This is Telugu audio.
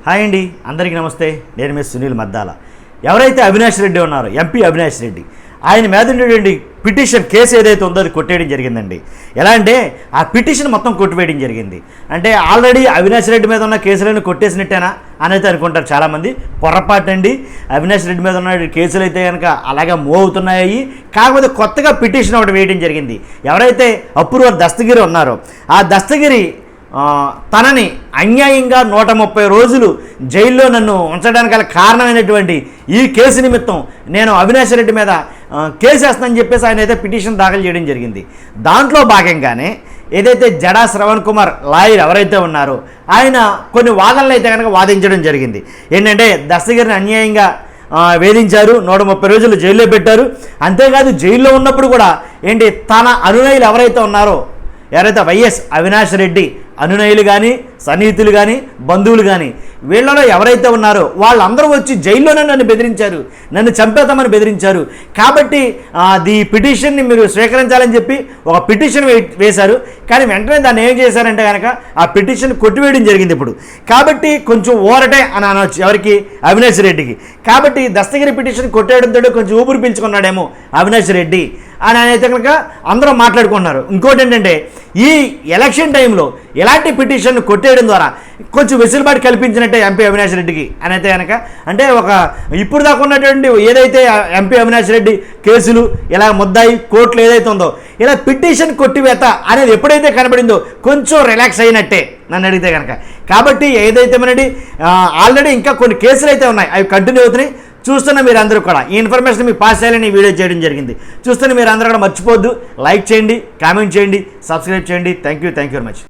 హాయ్ అండి, అందరికీ నమస్తే. నేను మీ సునీల్ మద్దాల. ఎవరైతే అవినాష్ రెడ్డి ఉన్నారో, ఎంపీ అవినాష్ రెడ్డి, ఆయన మీద ఉండేటువంటి పిటిషన్ కేసు ఏదైతే ఉందో అది కొట్టేయడం జరిగిందండి. ఎలా అంటే ఆ పిటిషన్ మొత్తం కొట్టివేయడం జరిగింది. అంటే ఆల్రెడీ అవినాష్ రెడ్డి మీద ఉన్న కేసులను కొట్టేసినట్టేనా అని అయితే అనుకుంటారు చాలామంది. పొరపాటు అండి. అవినాష్ రెడ్డి మీద ఉన్న కేసులు అయితే కనుక అలాగే మూవ్ అవుతున్నాయి. కాకపోతే కొత్తగా పిటిషన్ ఒకటి వేయడం జరిగింది. ఎవరైతే అప్రూవర్ దస్తగిరి ఉన్నారో ఆ దస్తగిరి తనని అన్యాయంగా 130 రోజులు జైల్లో నన్ను ఉంచడానికి గల కారణమైనటువంటి ఈ కేసు నిమిత్తం నేను అవినాష్ రెడ్డి మీద కేసు వేస్తానని చెప్పేసి ఆయన అయితే పిటిషన్ దాఖలు చేయడం జరిగింది. దాంట్లో భాగంగానే ఏదైతే జడా శ్రవణ్ కుమార్ లాయర్ ఎవరైతే ఉన్నారో ఆయన కొన్ని వాదనలు అయితే కనుక వాదించడం జరిగింది. ఏంటంటే దస్తగిరిని అన్యాయంగా వేధించారు, 130 రోజులు జైల్లో పెట్టారు. అంతేకాదు జైల్లో ఉన్నప్పుడు కూడా ఏంటి తన అనుయాయులు ఎవరైతే ఉన్నారో, ఎవరైతే వైఎస్ అవినాష్ రెడ్డి అనునయులు కానీ సన్నిహితులు కానీ బంధువులు కానీ వీళ్ళలో ఎవరైతే ఉన్నారో వాళ్ళందరూ వచ్చి జైల్లోనే నన్ను బెదిరించారు, నన్ను చంపేద్దామని బెదిరించారు. కాబట్టి ఈ పిటిషన్ని మీరు స్వీకరించాలని చెప్పి ఒక పిటిషన్ వేశారు. కానీ వెంటనే దాన్ని ఏం చేశారంటే కనుక ఆ పిటిషన్ కొట్టివేయడం జరిగింది ఇప్పుడు. కాబట్టి కొంచెం ఊరటే అని అనవచ్చు ఎవరికి, అవినాష్ రెడ్డికి. కాబట్టి దస్తగిరి పిటిషన్ కొట్టేయడంతో కొంచెం ఊపిరి పీల్చుకున్నాడేమో అవినాష్ రెడ్డి అని అయితే కనుక అందరూ మాట్లాడుకున్నారు. ఇంకోటి ఏంటంటే ఈ ఎలక్షన్ టైంలో ఎలాంటి పిటిషన్ కొట్టేయడం ద్వారా కొంచెం వెసులుబాటు కల్పించినట్టే ఎంపీ అవినాష్ రెడ్డికి అని అయితే కనుక, అంటే ఒక ఇప్పుడు దాకా ఉన్నటువంటి ఏదైతే ఎంపీ అవినాష్ రెడ్డి కేసులు ఇలా ముద్దాయి కోర్టులు ఏదైతే ఉందో ఇలా పిటిషన్ కొట్టివేత అనేది ఎప్పుడైతే కనబడిందో కొంచెం రిలాక్స్ అయినట్టే నన్ను అడిగితే కనుక. కాబట్టి ఏదైతే మనది ఆల్రెడీ ఇంకా కొన్ని కేసులు అయితే ఉన్నాయి, అవి కంటిన్యూ అవుతున్నాయి. చూస్తున్న మీరు అందరూ కూడా ఈ ఇన్ఫర్మేషన్ మీకు పాస్ చేయాలని ఈ వీడియో చేయడం జరిగింది. చూస్తున్న మీరు అందరూ కూడా మర్చిపోవద్దు, లైక్ చేయండి, కామెంట్ చేయండి, సబ్స్క్రైబ్ చేయండి. Thank you very much.